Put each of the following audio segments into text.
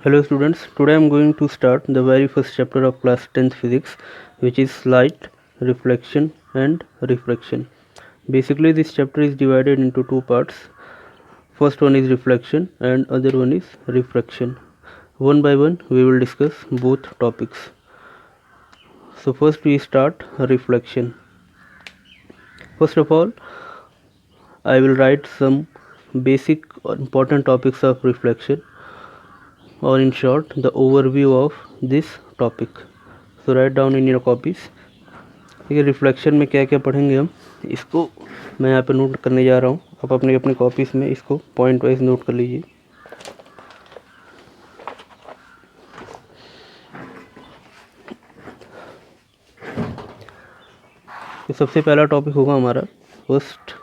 Hello students, today I am going to start the very first chapter of class 10th physics, which is light, reflection and refraction. Basically this chapter is divided into two parts. First one is reflection and other one is refraction. One by one we will discuss both topics. So first we start reflection. First of all, I will write some basic or important topics of reflection, or in short the overview of this topic. So write down in your copies. ये reflection में क्या क्या पढ़ेंगे हम, इसको मैं यहाँ पे नोट करने जा रहा हूँ. आप अपने अपने कॉपीज़ में इसको पॉइंट वाइज नोट कर लीजिए. तो सबसे पहला टॉपिक होगा हमारा first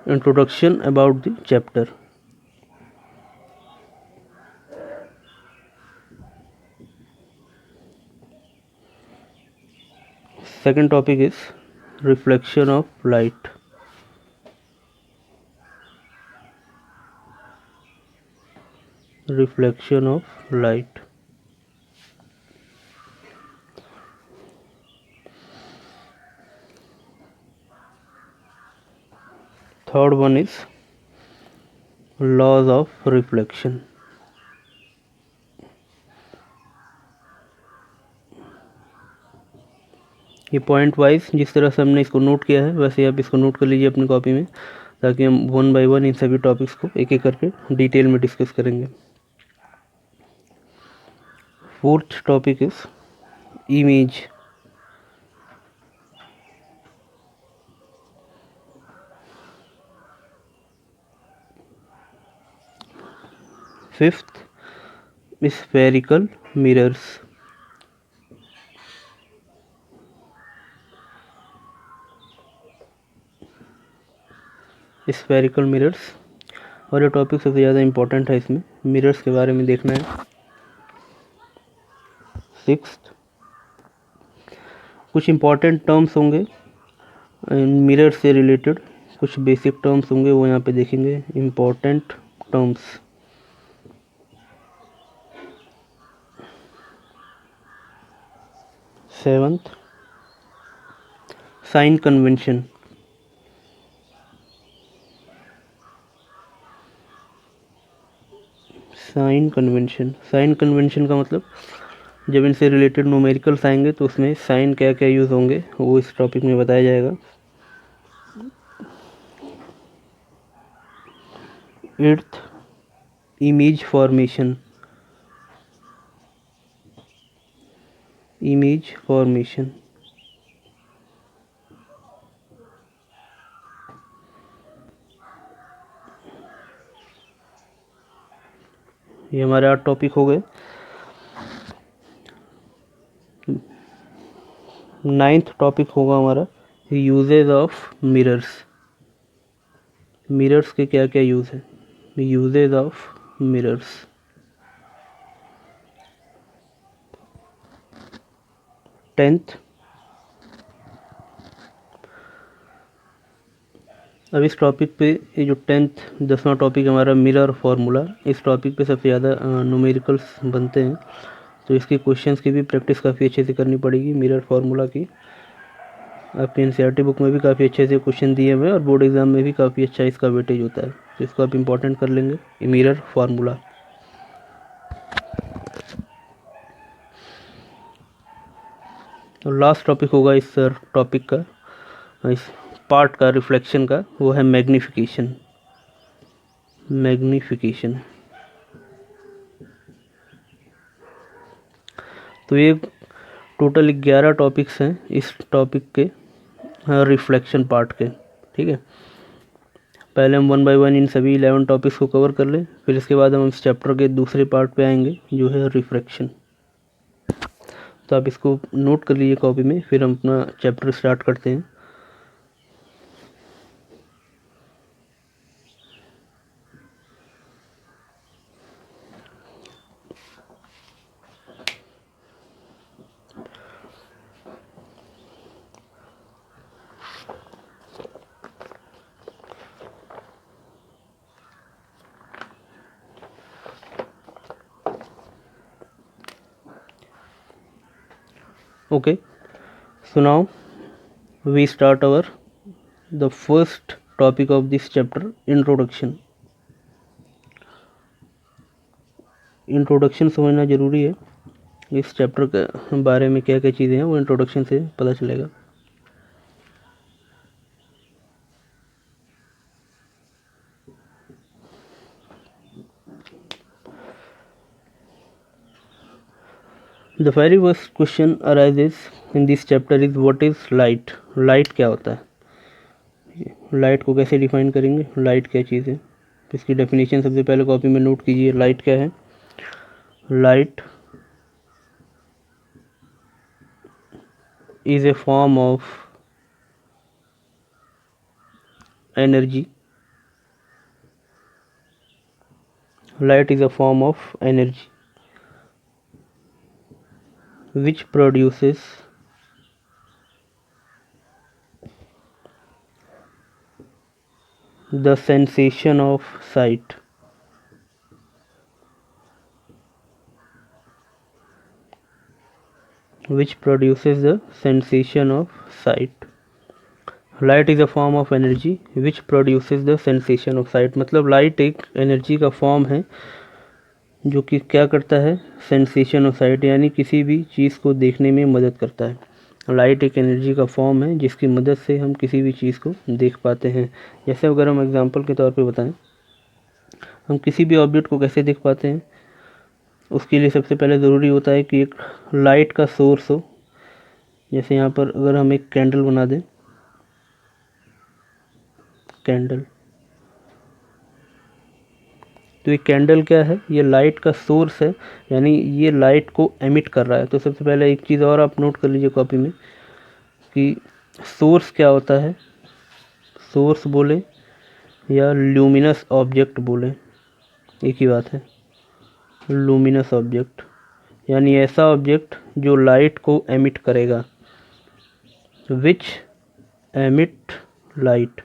introduction about the chapter. Second topic is reflection of light. Reflection of light. Third one is laws of reflection. ये पॉइंट वाइज जिस तरह से हमने इसको नोट किया है वैसे आप इसको नोट कर लीजिए अपनी कॉपी में, ताकि हम वन बाय वन इन सभी टॉपिक्स को एक एक करके डिटेल में डिस्कस करेंगे. Fourth topic is image. Fifth spherical mirrors. Spherical mirrors और ये टॉपिक सबसे ज़्यादा इम्पोर्टेंट है, इसमें मिरर्स के बारे में देखना है. सिक्स्थ कुछ इम्पोर्टेंट टर्म्स होंगे मिरर से रिलेटेड, कुछ बेसिक टर्म्स होंगे वो यहाँ पे देखेंगे. Important terms. Seventh sign convention. Sign convention का मतलब जब इनसे रिलेटेड न्यूमेरिकल्स आएंगे तो उसमें साइन क्या क्या यूज़ होंगे वो इस टॉपिक में बताया जाएगा. Eighth image formation. ये हमारे 8 टॉपिक हो गए. नाइन्थ टॉपिक होगा हमारा यूजेज ऑफ मिरर्स. मिरर्स के क्या क्या यूज़ है. Usage of mirrors. टेंथ अब इस टॉपिक पे ये जो 10वां टॉपिक हमारा मिरर फार्मूला, इस टॉपिक पे सबसे ज़्यादा न्यूमेरिकल्स बनते हैं, तो इसके क्वेश्चंस की भी प्रैक्टिस काफ़ी अच्छे से करनी पड़ेगी. मिरर फार्मूला की आपके एनसीईआरटी बुक में भी काफ़ी अच्छे से क्वेश्चन दिए हुए हैं और बोर्ड एग्जाम में भी काफ़ी अच्छा इसका वेटेज होता है, तो इसको आप इम्पोर्टेंट कर लेंगे. Mirror formula. तो लास्ट टॉपिक होगा इस टॉपिक का, इस पार्ट का, रिफ्लेक्शन का, वो है मैग्नीफिकेशन. तो ये टोटल 11 टॉपिक्स हैं इस टॉपिक के रिफ्लेक्शन पार्ट के. ठीक है, पहले हम वन बाय वन इन सभी 11 टॉपिक्स को कवर कर लें, फिर इसके बाद हम इस चैप्टर के दूसरे पार्ट पे आएंगे जो है रिफ्रैक्शन. तो आप इसको नोट कर लीजिए कॉपी में, फिर हम अपना चैप्टर स्टार्ट करते हैं. Okay, so now we start our the first topic of this chapter, introduction. Introduction समझना ज़रूरी है. इस चैप्टर के बारे में क्या क्या चीज़ें हैं वो इंट्रोडक्शन से पता चलेगा. The very first question arises in this chapter is what is light? Light क्या होता है? लाइट को कैसे डिफाइन करेंगे? लाइट क्या चीज़ है? इसकी डेफिनेशन सबसे पहले कॉपी में नोट कीजिए. लाइट क्या है? Light is a form of energy. Light is a form of energy which produces the sensation of sight. Which produces the sensation of sight. Light is a form of energy which produces the sensation of site. मतलब light एक energy का form है जो कि क्या करता है? Sensation of site, यानी किसी भी चीज़ को देखने में मदद करता है. लाइट एक एनर्जी का फॉर्म है जिसकी मदद से हम किसी भी चीज़ को देख पाते हैं. जैसे अगर हम एग्जांपल के तौर पे बताएं, हम किसी भी ऑब्जेक्ट को कैसे देख पाते हैं? उसके लिए सबसे पहले ज़रूरी होता है कि एक लाइट का सोर्स हो. जैसे यहाँ पर अगर हम एक कैंडल बना दें, कैंडल, तो ये कैंडल क्या है? ये लाइट का सोर्स है, यानी ये लाइट को एमिट कर रहा है. तो सबसे पहले एक चीज़ और आप नोट कर लीजिए कॉपी में कि सोर्स क्या होता है. सोर्स बोले या ल्यूमिनस ऑब्जेक्ट बोले, एक ही बात है. लूमिनस ऑब्जेक्ट यानी ऐसा ऑब्जेक्ट जो लाइट को एमिट करेगा. विच एमिट लाइट.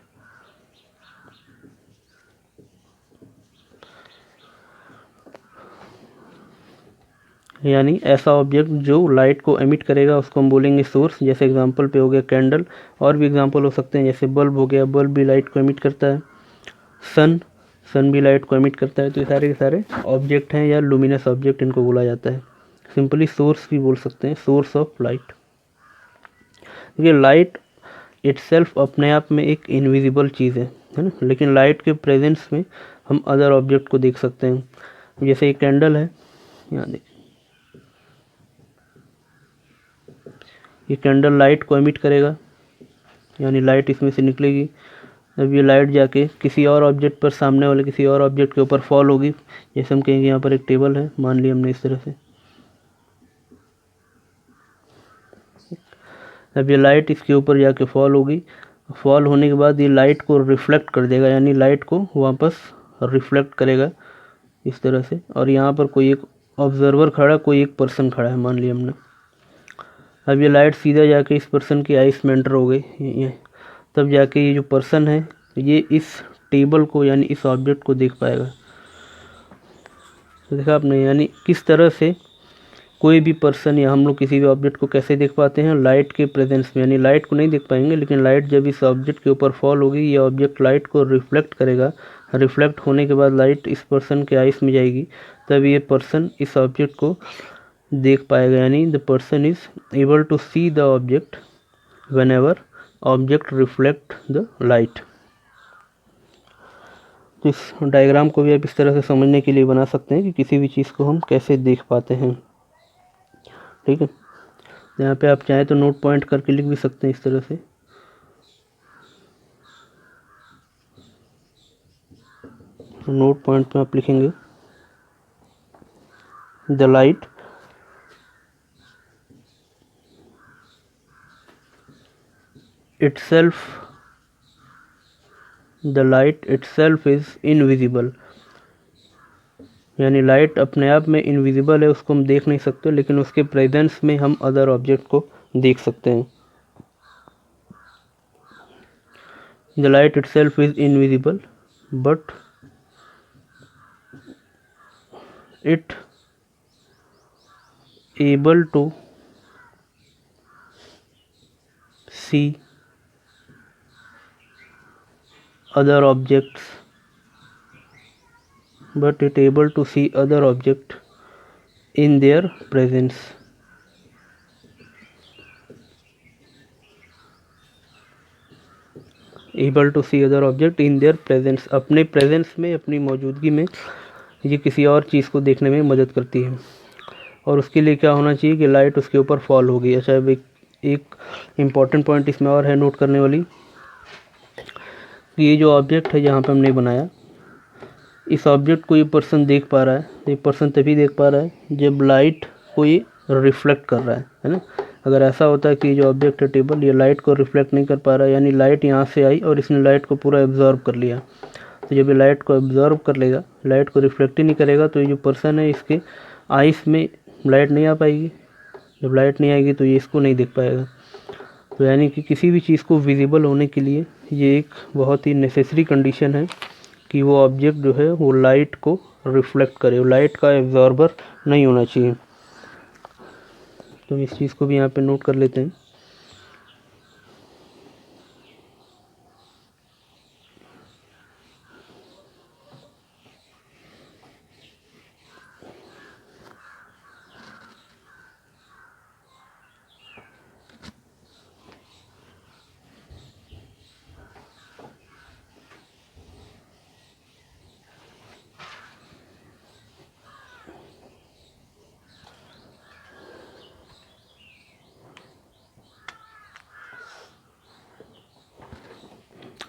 यानी ऐसा ऑब्जेक्ट जो लाइट को एमिट करेगा उसको हम बोलेंगे सोर्स. जैसे एग्जांपल पे हो गया कैंडल, और भी एग्जांपल हो सकते हैं. जैसे बल्ब हो गया, बल्ब भी लाइट को एमिट करता है. सन भी लाइट को एमिट करता है. तो ये सारे के सारे ऑब्जेक्ट हैं या लुमिनस ऑब्जेक्ट इनको बोला जाता है. सिंपली सोर्स भी बोल सकते हैं, सोर्स ऑफ लाइट. ये लाइट इटसेल्फ अपने आप में एक इनविजिबल चीज़ है ना, लेकिन लाइट के प्रेजेंस में हम अदर ऑब्जेक्ट को देख सकते हैं. जैसे ये कैंडल है, यहाँ देखिए, ये कैंडल लाइट को एमिट करेगा, यानी लाइट इसमें से निकलेगी. अब ये लाइट जाके किसी और ऑब्जेक्ट पर, सामने वाले किसी और ऑब्जेक्ट के ऊपर फॉल होगी. जैसे हम कहेंगे यहाँ पर एक टेबल है, मान लिया हमने इस तरह से. अब ये लाइट इसके ऊपर जाके फॉल होगी. फॉल होने के बाद ये लाइट को रिफ्लेक्ट कर देगा, यानी लाइट को वापस रिफ्लेक्ट करेगा इस तरह से. और यहाँ पर कोई एक ऑब्जर्वर खड़ा, कोई एक पर्सन खड़ा है, मान लिया हमने. अब ये लाइट सीधा जाके इस पर्सन की आइस में एंटर हो गई, ये तब जाके ये जो पर्सन है ये इस टेबल को यानी इस ऑब्जेक्ट को देख पाएगा. तो देखा आपने, यानी किस तरह से कोई भी पर्सन या हम लोग किसी भी ऑब्जेक्ट को कैसे देख पाते हैं? लाइट के प्रेजेंस में. यानी लाइट को नहीं देख पाएंगे, लेकिन लाइट जब इस ऑब्जेक्ट के ऊपर फॉल होगी, ये ऑब्जेक्ट लाइट को रिफ्लेक्ट करेगा. रिफ्लेक्ट होने के बाद लाइट इस पर्सन के आइस में जाएगी, तब ये पर्सन इस ऑब्जेक्ट को देख पाएगा. यानी the person is able to see the object whenever object reflect the light. तो इस डायग्राम को भी आप इस तरह से समझने के लिए बना सकते हैं कि किसी भी चीज़ को हम कैसे देख पाते हैं. ठीक है, यहाँ पे आप चाहें तो नोट पॉइंट करके लिख भी सकते हैं इस तरह से. नोट पॉइंट में आप लिखेंगे the light itself is invisible. यानी लाइट अपने आप में इनविजिबल है, उसको हम देख नहीं सकते, लेकिन उसके प्रेजेंस में हम अदर ऑब्जेक्ट को देख सकते हैं. The light itself is invisible but it able to see other objects, but it able to see other object in their presence. Able to see other object in their presence, अपने presence में, अपनी मौजूदगी में ये किसी और चीज़ को देखने में मदद करती है। और उसके लिए क्या होना चाहिए कि लाइट उसके ऊपर फॉल होगी। अच्छा, अब एक इम्पॉर्टेंट पॉइंट इसमें और है नोट करने वाली, कि ये जो ऑब्जेक्ट है जहाँ पे हमने बनाया, इस ऑब्जेक्ट को ये पर्सन देख पा रहा है। ये पर्सन तभी देख पा रहा है जब लाइट को ये रिफ्लेक्ट कर रहा है ना। अगर ऐसा होता है कि जो ऑब्जेक्ट है टेबल, ये लाइट को रिफ्लेक्ट नहीं कर पा रहा है, यानी लाइट यहाँ से आई और इसने लाइट को पूरा एब्जॉर्ब कर लिया, तो जब ये लाइट को एब्जॉर्ब कर लेगा, लाइट को रिफ्लेक्ट ही नहीं करेगा, तो ये जो पर्सन है इसके आइस में लाइट नहीं आ पाएगी। जब लाइट नहीं आएगी तो ये इसको नहीं देख पाएगा। तो यानी कि किसी भी चीज़ को विजिबल होने के लिए ये एक बहुत ही नेसेसरी कंडीशन है कि वो ऑब्जेक्ट जो है वो लाइट को रिफ्लेक्ट करे, वो लाइट का एब्जॉर्बर नहीं होना चाहिए। तो इस चीज़ को भी यहाँ पे नोट कर लेते हैं।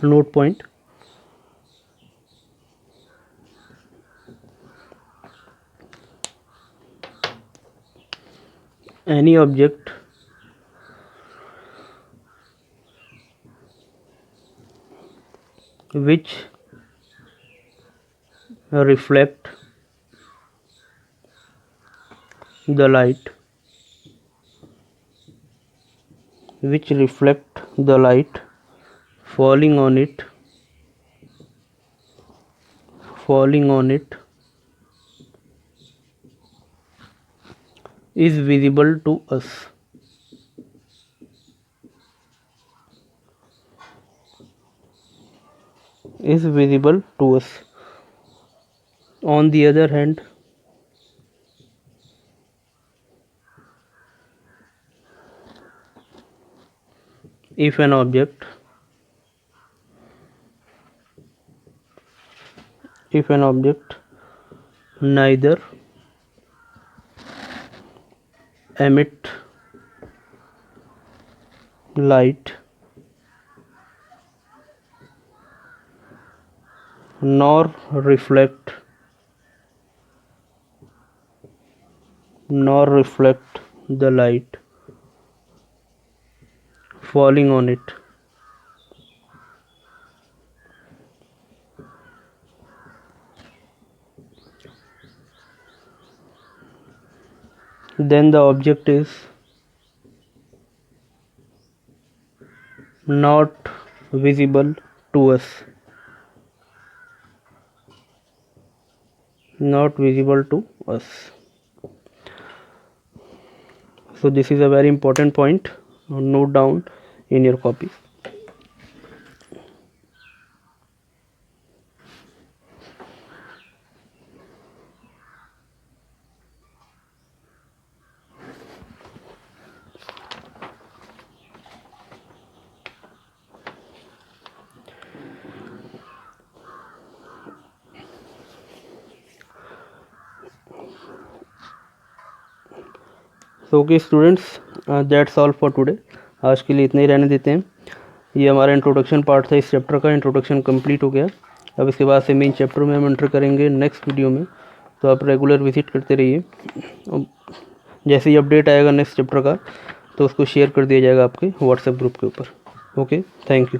Note point: any object which reflect the light, falling on it is visible to us. On the other hand, if an object neither emit light nor reflect the light falling on it, then the object is not visible to us. So this is a very important point. Note down in your copy. So okay students, that's all for today. आज के लिए इतना ही रहने देते हैं। ये हमारा introduction part था, इस चैप्टर का इंट्रोडक्शन कंप्लीट हो गया। अब इसके बाद से मेन चैप्टर में हम एंटर करेंगे नेक्स्ट वीडियो में, तो आप रेगुलर विजिट करते रहिए। जैसे ही अपडेट आएगा नेक्स्ट चैप्टर का, तो उसको शेयर कर दिया जाएगा आपके व्हाट्सएप ग्रुप के ऊपर। Okay, thank you.